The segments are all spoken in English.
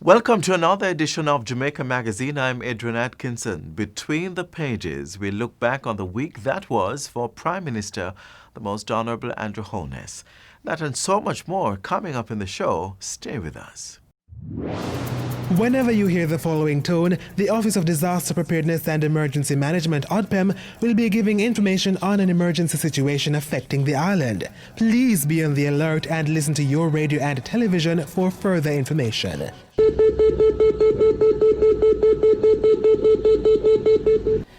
Welcome to another edition of Jamaica Magazine. I'm Adrian Atkinson. Between the pages, we look back on the week that was for Prime Minister, the Most Honourable Andrew Holness. That and so much more coming up in the show. Stay with us. Whenever you hear the following tone, the Office of Disaster Preparedness and Emergency Management, ODPEM, will be giving information on an emergency situation affecting the island. Please be on the alert and listen to your radio and television for further information.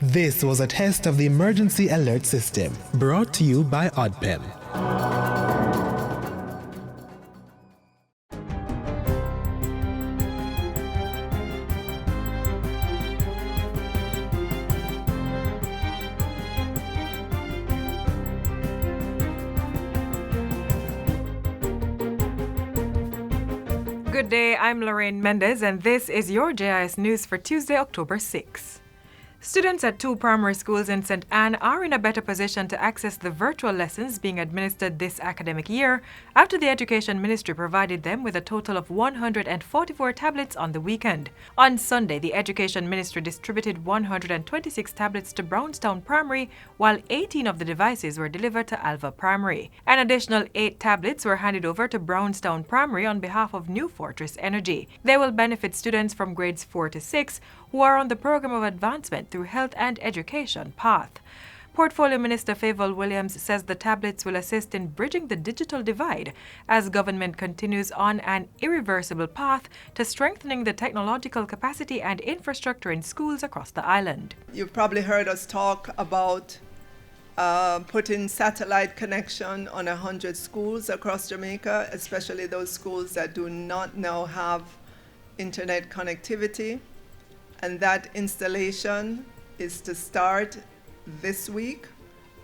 This was a test of the emergency alert system, brought to you by ODPEM. Good day, I'm Lorraine Mendez, and this is your JIS News for Tuesday, October 6. Students at 2 primary schools in St. Anne are in a better position to access the virtual lessons being administered this academic year after the Education Ministry provided them with a total of 144 tablets on the weekend. On Sunday, the Education Ministry distributed 126 tablets to Brownstown Primary, while 18 of the devices were delivered to Alva Primary. An additional 8 tablets were handed over to Brownstown Primary on behalf of New Fortress Energy. They will benefit students from grades 4 to 6 who are on the Program of Advancement through Health and Education path. Portfolio Minister Favour Williams says the tablets will assist in bridging the digital divide as government continues on an irreversible path to strengthening the technological capacity and infrastructure in schools across the island. You've probably heard us talk about putting satellite connection on 100 schools across Jamaica, especially those schools that do not now have internet connectivity. And that installation is to start this week.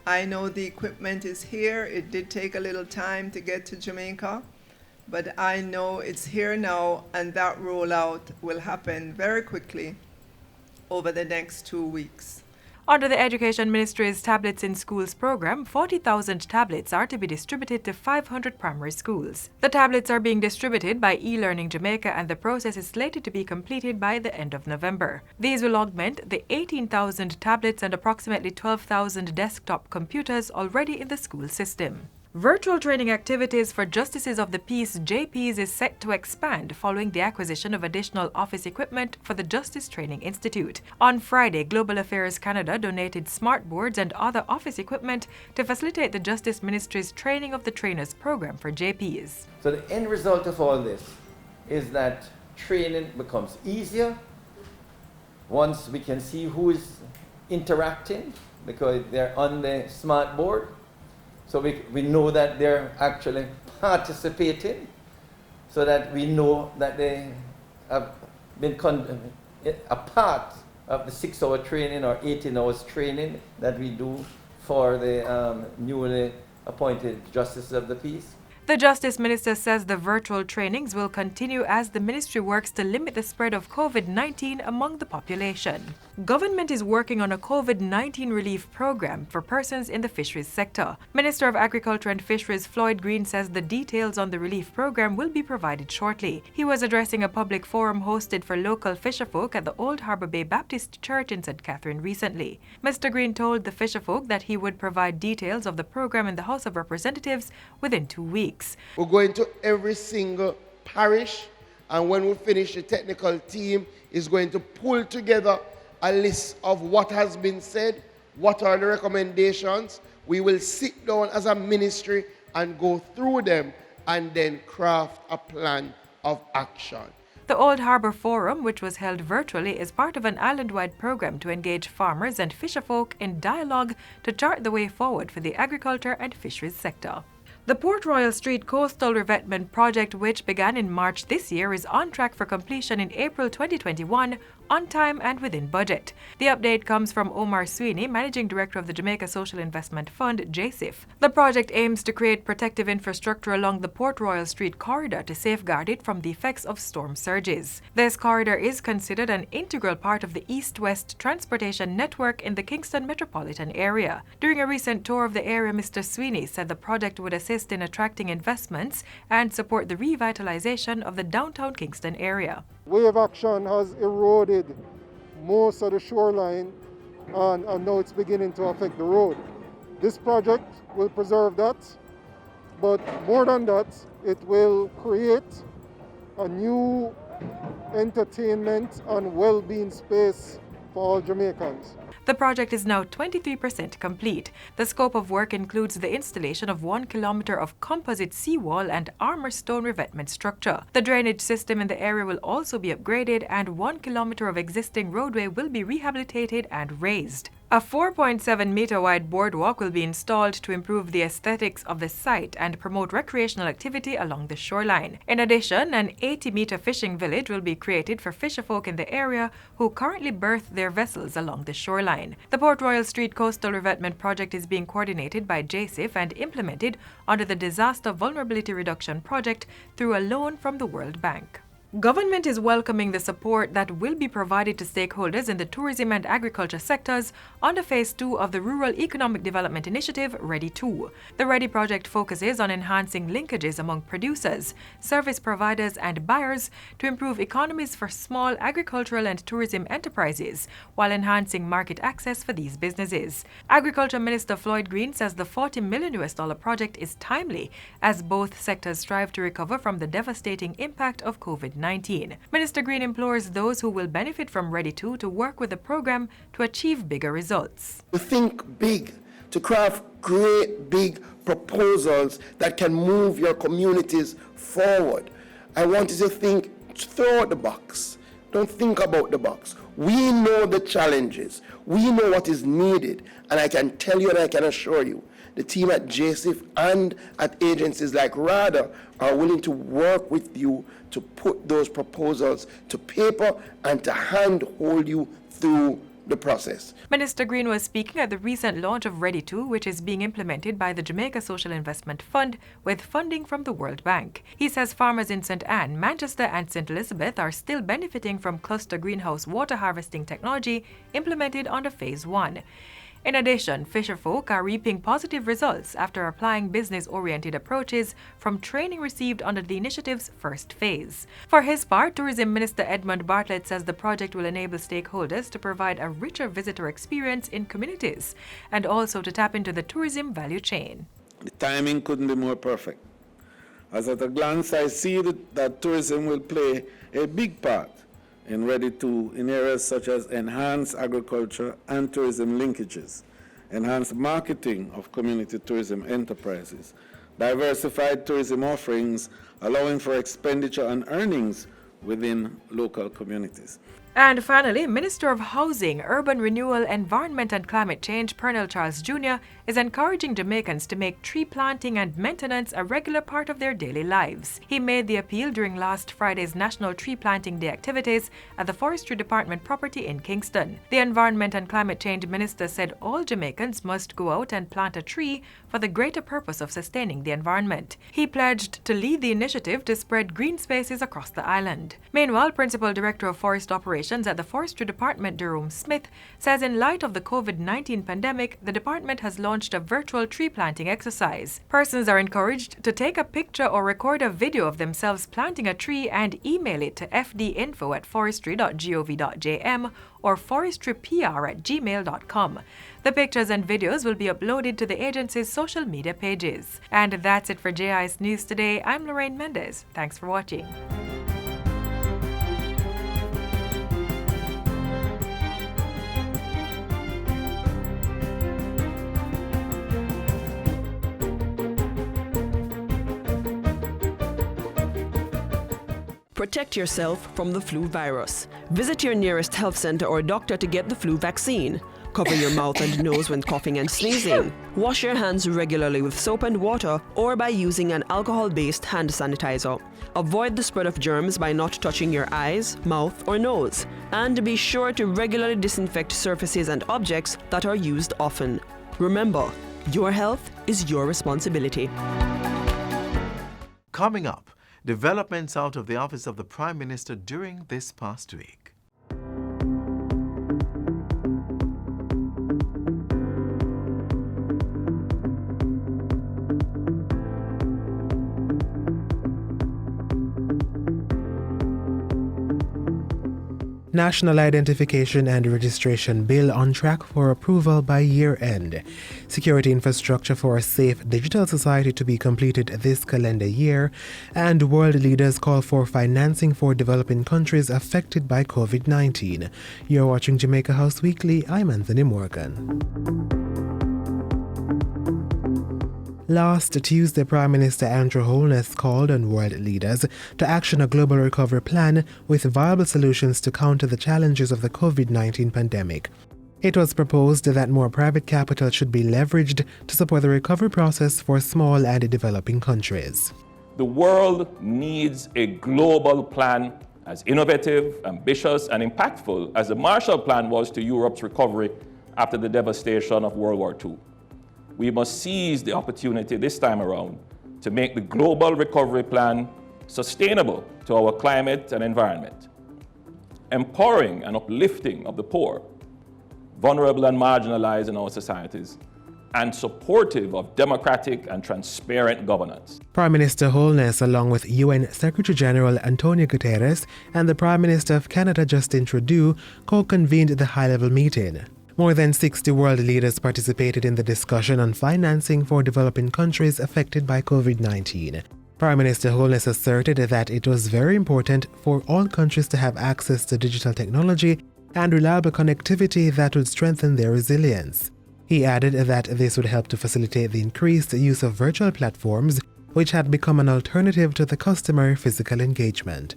I know the equipment is here. It did take a little time to get to Jamaica, but I know it's here now, and that rollout will happen very quickly over the next 2 weeks. Under the Education Ministry's Tablets in Schools program, 40,000 tablets are to be distributed to 500 primary schools. The tablets are being distributed by eLearning Jamaica, and the process is slated to be completed by the end of November. These will augment the 18,000 tablets and approximately 12,000 desktop computers already in the school system. Virtual training activities for Justices of the Peace JPs is set to expand following the acquisition of additional office equipment for the Justice Training Institute. On Friday, Global Affairs Canada donated smart boards and other office equipment to facilitate the Justice Ministry's training of the trainers program for JPs. So the end result of all this is that training becomes easier once we can see who is interacting because they're on the smart board. So we know that they're actually participating, so that we know that they have been a part of the 6-hour training or 18 hours training that we do for the newly appointed Justices of the Peace. The Justice Minister says the virtual trainings will continue as the ministry works to limit the spread of COVID-19 among the population. Government is working on a COVID-19 relief program for persons in the fisheries sector. Minister of Agriculture and Fisheries Floyd Green says the details on the relief program will be provided shortly. He was addressing a public forum hosted for local fisherfolk at the Old Harbour Bay Baptist Church in St. Catherine recently. Mr. Green told the fisherfolk that he would provide details of the program in the House of Representatives within 2 weeks. We're going to every single parish, and when we finish, the technical team is going to pull together a list of what has been said, what are the recommendations. We will sit down as a ministry and go through them and then craft a plan of action. The Old Harbour Forum, which was held virtually, is part of an island-wide program to engage farmers and fisherfolk in dialogue to chart the way forward for the agriculture and fisheries sector. The Port Royal Street Coastal Revetment Project, which began in March this year, is on track for completion in April 2021, on time and within budget. The update comes from Omar Sweeney, Managing Director of the Jamaica Social Investment Fund, JSIF. The project aims to create protective infrastructure along the Port Royal Street corridor to safeguard it from the effects of storm surges. This corridor is considered an integral part of the east-west transportation network in the Kingston metropolitan area. During a recent tour of the area, Mr. Sweeney said the project would assist in attracting investments and support the revitalization of the downtown Kingston area. Wave action has eroded most of the shoreline and now it's beginning to affect the road. This project will preserve that, but more than that, it will create a new entertainment and well-being space for all Jamaicans. The project is now 23% complete. The scope of work includes the installation of 1 kilometer of composite seawall and armor stone revetment structure. The drainage system in the area will also be upgraded and 1 kilometer of existing roadway will be rehabilitated and raised. A 4.7-meter wide boardwalk will be installed to improve the aesthetics of the site and promote recreational activity along the shoreline. In addition, an 80-meter fishing village will be created for fisherfolk in the area who currently berth their vessels along the shoreline. The Port Royal Street Coastal Revetment Project is being coordinated by JSIF and implemented under the Disaster Vulnerability Reduction Project through a loan from the World Bank. Government is welcoming the support that will be provided to stakeholders in the tourism and agriculture sectors under Phase 2 of the Rural Economic Development Initiative, READY 2. The READY project focuses on enhancing linkages among producers, service providers and buyers to improve economies for small agricultural and tourism enterprises while enhancing market access for these businesses. Agriculture Minister Floyd Green says the $40 million project is timely as both sectors strive to recover from the devastating impact of COVID-19. Minister Green implores those who will benefit from READY 2 to work with the program to achieve bigger results. To think big, to craft great big proposals that can move your communities forward. I want you to think, throw out the box. Don't think about the box. We know the challenges. We know what is needed. And I can tell you and I can assure you, the team at JSIF and at agencies like RADA are willing to work with you to put those proposals to paper and to handhold you through the process. Minister Green was speaking at the recent launch of READY 2, which is being implemented by the Jamaica Social Investment Fund with funding from the World Bank. He says farmers in St. Anne, Manchester and St. Elizabeth are still benefiting from cluster greenhouse water harvesting technology implemented under Phase 1. In addition, fisherfolk are reaping positive results after applying business-oriented approaches from training received under the initiative's first phase. For his part, Tourism Minister Edmund Bartlett says the project will enable stakeholders to provide a richer visitor experience in communities and also to tap into the tourism value chain. The timing couldn't be more perfect, as at a glance I see that tourism will play a big part in READY 2 in areas such as enhanced agriculture and tourism linkages, enhanced marketing of community tourism enterprises, diversified tourism offerings allowing for expenditure and earnings within local communities. And finally, Minister of Housing, Urban Renewal, Environment and Climate Change, Pernell Charles Jr., is encouraging Jamaicans to make tree planting and maintenance a regular part of their daily lives. He made the appeal during last Friday's National Tree Planting Day activities at the Forestry Department property in Kingston. The Environment and Climate Change Minister said all Jamaicans must go out and plant a tree for the greater purpose of sustaining the environment. He pledged to lead the initiative to spread green spaces across the island. Meanwhile, Principal Director of Forest Operations at the Forestry Department, Jerome Smith, says in light of the COVID-19 pandemic, the department has launched a virtual tree planting exercise. Persons are encouraged to take a picture or record a video of themselves planting a tree and email it to fdinfo@forestry.gov.jm or forestrypr@gmail.com. The pictures and videos will be uploaded to the agency's social media pages. And that's it for JIS News today. I'm Lorraine Mendez. Thanks for watching. Protect yourself from the flu virus. Visit your nearest health center or doctor to get the flu vaccine. Cover your mouth and nose when coughing and sneezing. Wash your hands regularly with soap and water or by using an alcohol-based hand sanitizer. Avoid the spread of germs by not touching your eyes, mouth, or nose. And be sure to regularly disinfect surfaces and objects that are used often. Remember, your health is your responsibility. Coming up, developments out of the office of the Prime Minister during this past week. National Identification and Registration Bill on track for approval by year-end. Security infrastructure for a safe digital society to be completed this calendar year. And world leaders call for financing for developing countries affected by COVID-19. You're watching Jamaica House Weekly. I'm Anthony Morgan. Last Tuesday, Prime Minister Andrew Holness called on world leaders to action a global recovery plan with viable solutions to counter the challenges of the COVID-19 pandemic. It was proposed that more private capital should be leveraged to support the recovery process for small and developing countries. The world needs a global plan as innovative, ambitious, and impactful as the Marshall Plan was to Europe's recovery after the devastation of World War II. We must seize the opportunity this time around to make the global recovery plan sustainable to our climate and environment, empowering and uplifting of the poor, vulnerable and marginalized in our societies, and supportive of democratic and transparent governance. Prime Minister Holness, along with UN Secretary General Antonio Guterres and the Prime Minister of Canada Justin Trudeau, co-convened the high-level meeting. More than 60 world leaders participated in the discussion on financing for developing countries affected by COVID-19. Prime Minister Holness asserted that it was very important for all countries to have access to digital technology and reliable connectivity that would strengthen their resilience. He added that this would help to facilitate the increased use of virtual platforms, which had become an alternative to the customary physical engagement.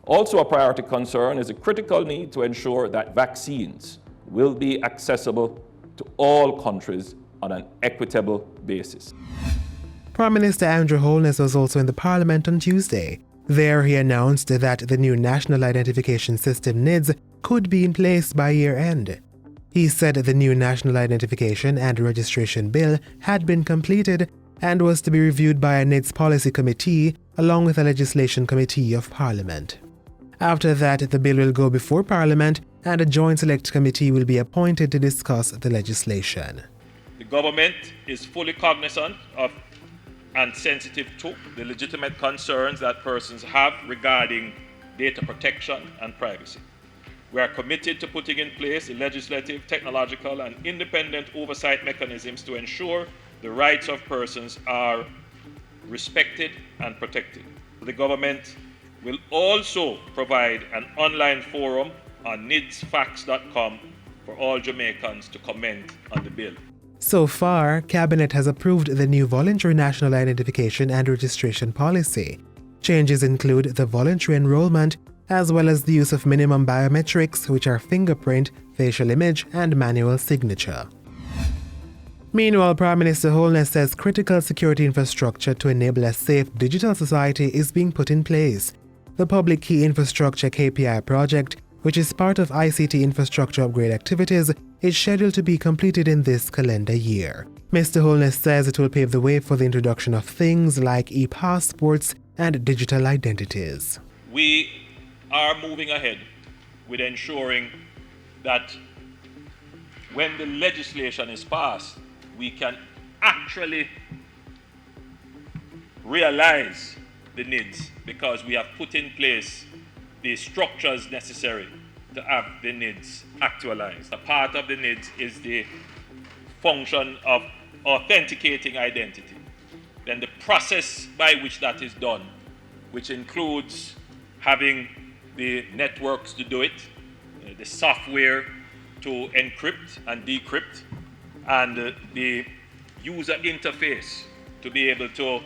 Also a priority concern is a critical need to ensure that vaccines will be accessible to all countries on an equitable basis. Prime Minister Andrew Holness was also in the Parliament on Tuesday. There he announced that the new National Identification System NIDS could be in place by year-end. He said the new National Identification and Registration Bill had been completed and was to be reviewed by a NIDS Policy Committee along with a Legislation Committee of Parliament. After that, the bill will go before Parliament and a joint select committee will be appointed to discuss the legislation. The government is fully cognizant of and sensitive to the legitimate concerns that persons have regarding data protection and privacy. We are committed to putting in place the legislative, technological, and independent oversight mechanisms to ensure the rights of persons are respected and protected. The government will also provide an online forum on nidsfacts.com for all Jamaicans to comment on the bill. So far, Cabinet has approved the new Voluntary National Identification and Registration Policy. Changes include the voluntary enrollment, as well as the use of minimum biometrics, which are fingerprint, facial image, and manual signature. Meanwhile, Prime Minister Holness says critical security infrastructure to enable a safe digital society is being put in place. The Public Key Infrastructure KPI project, which is part of ICT infrastructure upgrade activities, is scheduled to be completed in this calendar year. Mr. Holness says it will pave the way for the introduction of things like e-passports and digital identities. We are moving ahead with ensuring that when the legislation is passed, we can actually realize the needs because we have put in place the structures necessary to have the needs actualized. A part of the needs is the function of authenticating identity. Then the process by which that is done, which includes having the networks to do it, the software to encrypt and decrypt, and the user interface to be able to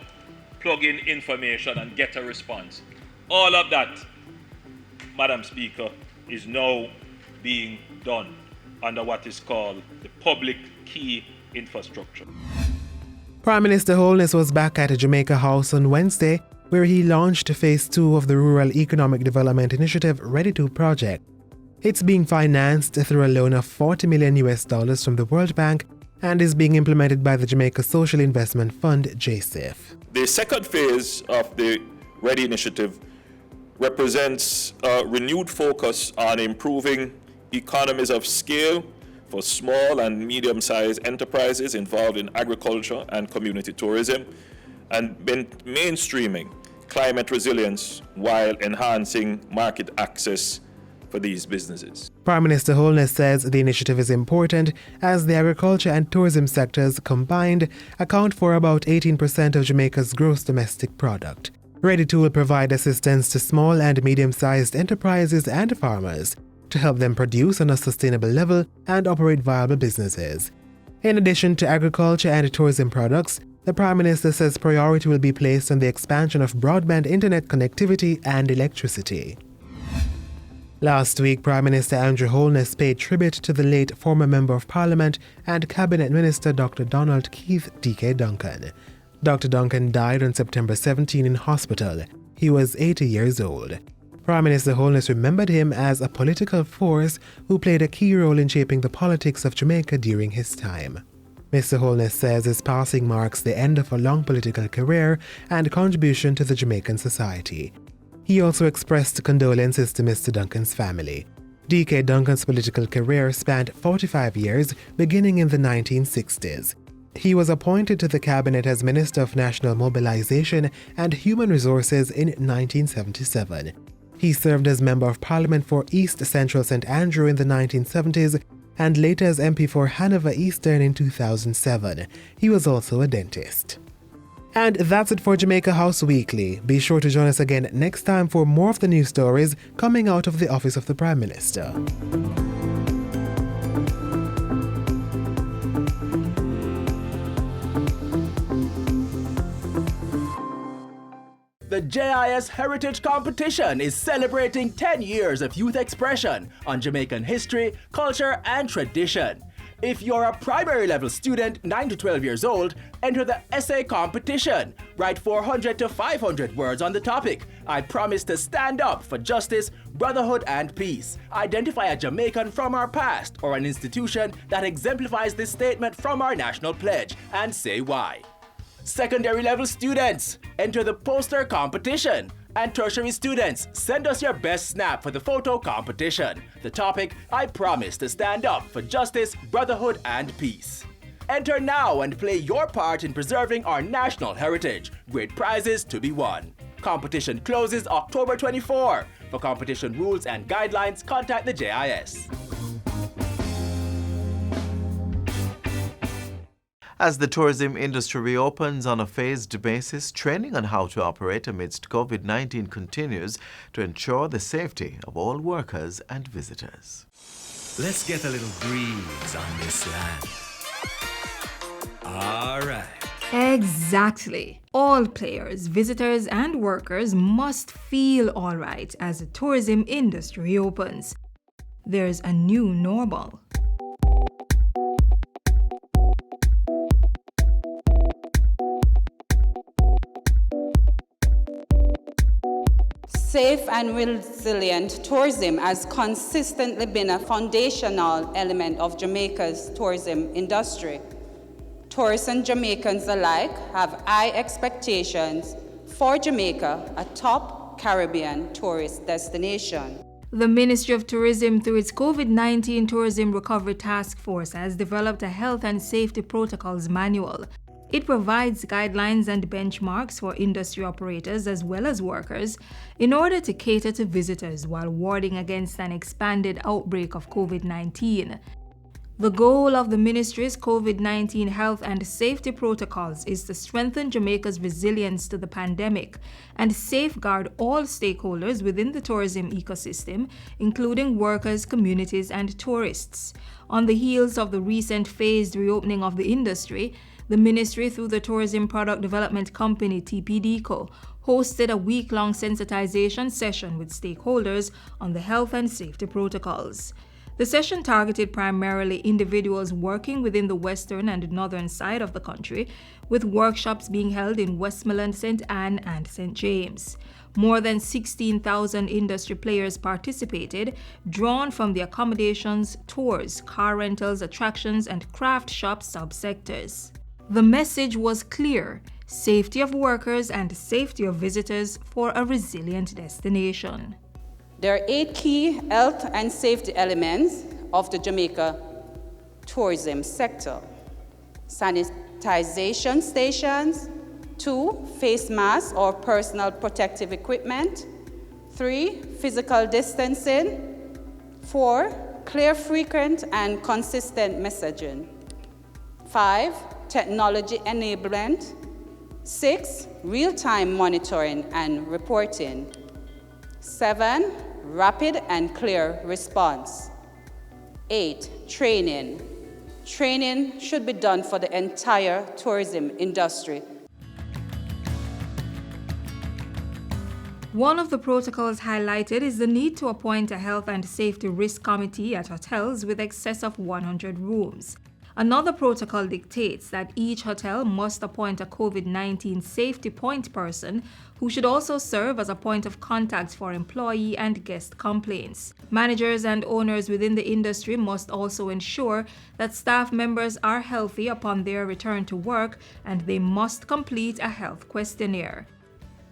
plug in information and get a response. All of that, Madam Speaker, is now being done under what is called the Public Key Infrastructure. Prime Minister Holness was back at Jamaica House on Wednesday, where he launched Phase 2 of the Rural Economic Development Initiative Ready2 project. It's being financed through a loan of $40 million from the World Bank and is being implemented by the Jamaica Social Investment Fund, JSIF. The second phase of the Ready initiative represents a renewed focus on improving economies of scale for small and medium-sized enterprises involved in agriculture and community tourism, and mainstreaming climate resilience while enhancing market access for these businesses. Prime Minister Holness says the initiative is important as the agriculture and tourism sectors combined account for about 18% of Jamaica's gross domestic product. ReadyTo will provide assistance to small and medium-sized enterprises and farmers to help them produce on a sustainable level and operate viable businesses. In addition to agriculture and tourism products, the Prime Minister says priority will be placed on the expansion of broadband internet connectivity and electricity. Last week, Prime Minister Andrew Holness paid tribute to the late former Member of Parliament and Cabinet Minister Dr. Donald Keith D.K. Duncan. Dr. Duncan died on September 17 in hospital. He was 80 years old. Prime Minister Holness remembered him as a political force who played a key role in shaping the politics of Jamaica during his time. Mr. Holness says his passing marks the end of a long political career and contribution to the Jamaican society. He also expressed condolences to Mr. Duncan's family. D.K. Duncan's political career spanned 45 years, beginning in the 1960s. He was appointed to the cabinet as Minister of National Mobilization and Human Resources in 1977. He served as Member of Parliament for East Central St. Andrew in the 1970s and later as MP for Hanover Eastern in 2007. He was also a dentist. And that's it for Jamaica House Weekly. Be sure to join us again next time for more of the news stories coming out of the Office of the Prime Minister. The JIS Heritage Competition is celebrating 10 years of youth expression on Jamaican history, culture, and tradition. If you're a primary level student 9 to 12 years old, enter the essay competition. Write 400 to 500 words on the topic. I promise to stand up for justice, brotherhood, and peace. Identify a Jamaican from our past or an institution that exemplifies this statement from our national pledge and say why. Secondary level students, enter the poster competition. And tertiary students, send us your best snap for the photo competition. The topic, I promise to stand up for justice, brotherhood, and peace. Enter now and play your part in preserving our national heritage. Great prizes to be won. Competition closes October 24. For competition rules and guidelines, contact the JIS. As the tourism industry reopens on a phased basis, training on how to operate amidst COVID-19 continues to ensure the safety of all workers and visitors. Let's get a little breeze on this land. All right. Exactly. All players, visitors, and workers must feel all right as the tourism industry opens. There's a new normal. Safe and resilient tourism has consistently been a foundational element of Jamaica's tourism industry. Tourists and Jamaicans alike have high expectations for Jamaica, a top Caribbean tourist destination. The Ministry of Tourism, through its COVID-19 Tourism Recovery Task Force, has developed a health and safety protocols manual. It provides guidelines and benchmarks for industry operators as well as workers in order to cater to visitors while warding against an expanded outbreak of COVID-19. The goal of the ministry's COVID-19 health and safety protocols is to strengthen Jamaica's resilience to the pandemic and safeguard all stakeholders within the tourism ecosystem, including workers, communities, and tourists. On the heels of the recent phased reopening of the industry, the ministry, through the tourism product development company TPDCO, hosted a week-long sensitization session with stakeholders on the health and safety protocols. The session targeted primarily individuals working within the western and northern side of the country, with workshops being held in Westmoreland, St. Anne, and St. James. More than 16,000 industry players participated, drawn from the accommodations, tours, car rentals, attractions, and craft shop subsectors. The message was clear: safety of workers and safety of visitors for a resilient destination. There are 8 key health and safety elements of the Jamaica tourism sector. Sanitization stations, 2, face masks or personal protective equipment, 3, physical distancing, 4, clear, frequent, and consistent messaging. 5, technology enablement. 6, real-time monitoring and reporting. 7, rapid and clear response. 8, training. Training should be done for the entire tourism industry. One of the protocols highlighted is the need to appoint a health and safety risk committee at hotels with excess of 100 rooms. Another protocol dictates that each hotel must appoint a COVID-19 safety point person who should also serve as a point of contact for employee and guest complaints. Managers and owners within the industry must also ensure that staff members are healthy upon their return to work, and they must complete a health questionnaire.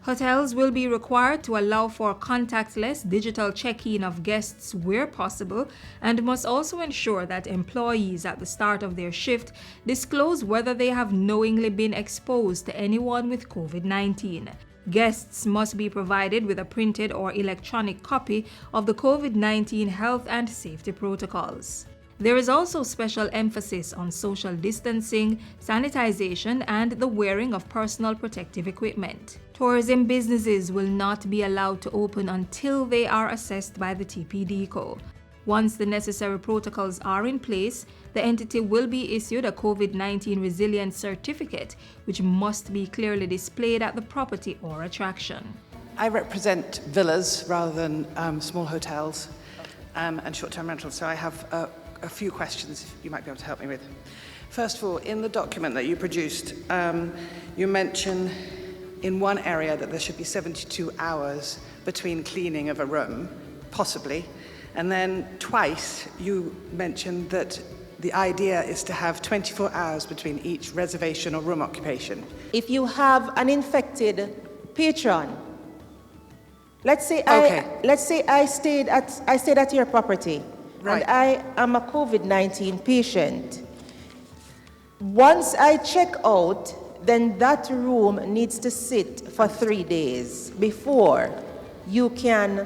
Hotels will be required to allow for contactless digital check-in of guests where possible, and must also ensure that employees at the start of their shift disclose whether they have knowingly been exposed to anyone with COVID-19. Guests must be provided with a printed or electronic copy of the COVID-19 health and safety protocols. There is also special emphasis on social distancing, sanitization, and the wearing of personal protective equipment. Tourism businesses will not be allowed to open until they are assessed by the TPDCO. Once the necessary protocols are in place, the entity will be issued a COVID-19 resilience certificate, which must be clearly displayed at the property or attraction. I represent villas rather than small hotels and short-term rentals, so I have a few questions you might be able to help me with. First of all, in the document that you produced, you mention in one area that there should be 72 hours between cleaning of a room, possibly, and then twice you mentioned that the idea is to have 24 hours between each reservation or room occupation. If you have an infected patron, let's say I stayed at your property, right, and I am a COVID-19 patient. Once I check out, then that room needs to sit for 3 days before you can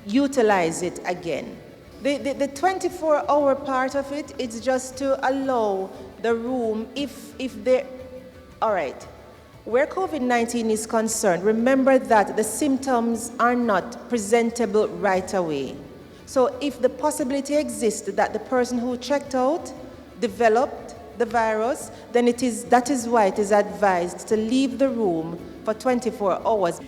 utilize it again. The 24-hour part of it is just to allow the room if they, all right. Where COVID-19 is concerned, remember that the symptoms are not presentable right away. So if the possibility exists that the person who checked out developed the virus, then that is why it is advised to leave the room for 24 hours.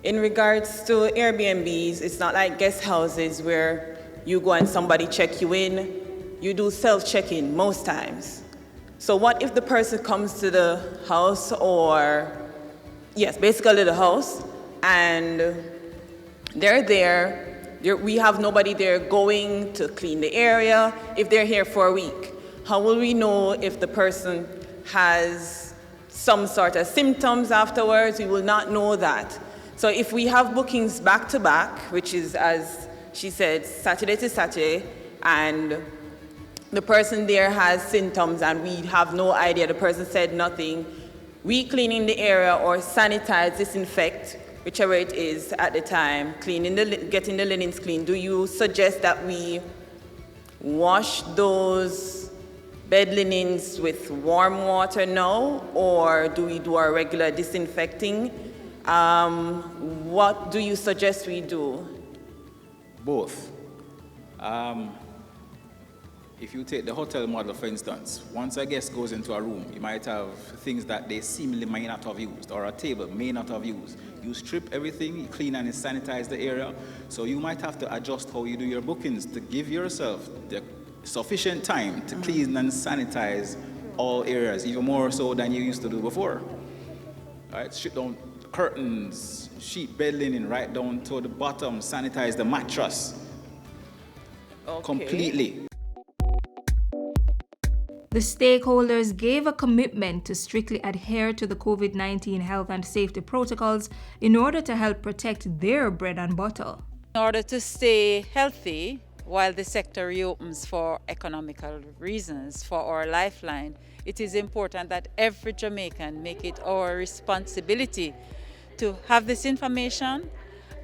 In regards to Airbnbs, it's not like guest houses where you go and somebody check you in. You do self-check-in most times. So what if the person comes to the house, or, yes, basically the house, and they're there, we have nobody there going to clean the area if they're here for a week? How will we know if the person has some sort of symptoms afterwards? We will not know that. So if we have bookings back to back, which is, as she said, Saturday to Saturday, and the person there has symptoms and we have no idea, the person said nothing, we clean in the area or sanitize, disinfect, whichever it is at the time, getting the linens clean. Do you suggest that we wash those bed linens with warm water now, or do we do our regular disinfecting? What do you suggest we do? Both. If you take the hotel model, for instance, once a guest goes into a room, you might have things that they seemingly may not have used, or a table may not have used. You strip everything, you clean and sanitize the area, so you might have to adjust how you do your bookings to give yourself the sufficient time to clean and sanitize all areas, even more so than you used to do before. Right? Strip down curtains, sheet bed linen right down to the bottom, sanitize the mattress completely. The stakeholders gave a commitment to strictly adhere to the COVID-19 health and safety protocols in order to help protect their bread and butter. In order to stay healthy while the sector reopens for economical reasons, for our lifeline, it is important that every Jamaican make it our responsibility to have this information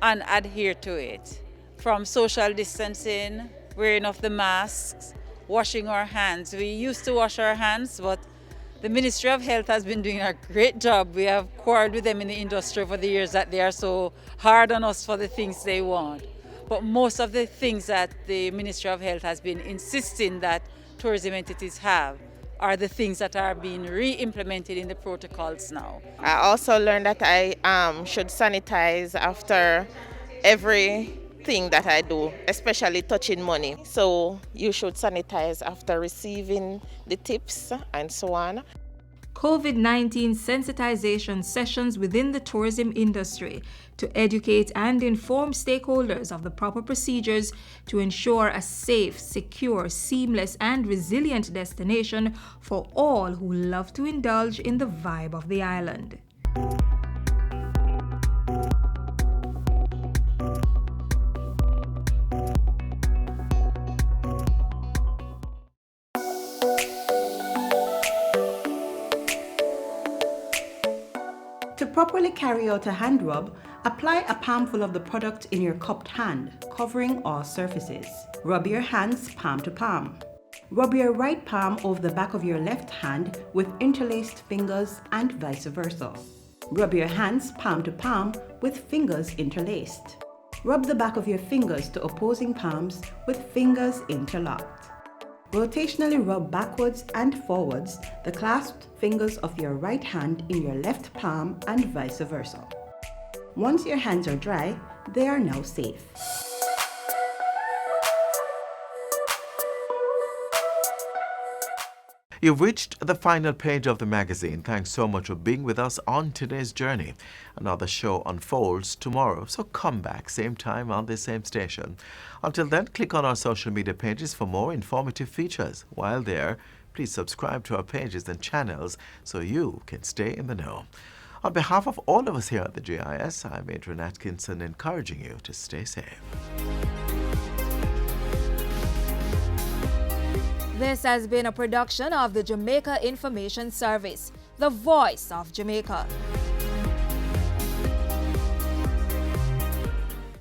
and adhere to it. From social distancing wearing of the masks, washing our hands. We used to wash our hands, but the Ministry of Health has been doing a great job. We have quarreled with them in the industry over the years that they are so hard on us for the things they want. But most of the things that the Ministry of Health has been insisting that tourism entities have are the things that are being re-implemented in the protocols now. I also learned that I should sanitize after everything that I do, especially touching money. So you should sanitize after receiving the tips and so on. COVID-19 sensitization sessions within the tourism industry to educate and inform stakeholders of the proper procedures to ensure a safe, secure, seamless, and resilient destination for all who love to indulge in the vibe of the island. To properly carry out a hand rub, apply a palmful of the product in your cupped hand, covering all surfaces. Rub your hands palm to palm. Rub your right palm over the back of your left hand with interlaced fingers and vice versa. Rub your hands palm to palm with fingers interlaced. Rub the back of your fingers to opposing palms with fingers interlocked. Rotationally rub backwards and forwards the clasped fingers of your right hand in your left palm and vice versa. Once your hands are dry, they are now safe. You've reached the final page of the magazine. Thanks so much for being with us on today's journey. Another show unfolds tomorrow, so come back same time on this same station. Until then, click on our social media pages for more informative features. While there, please subscribe to our pages and channels so you can stay in the know. On behalf of all of us here at the GIS, I'm Adrian Atkinson, encouraging you to stay safe. This has been a production of the Jamaica Information Service, the voice of Jamaica.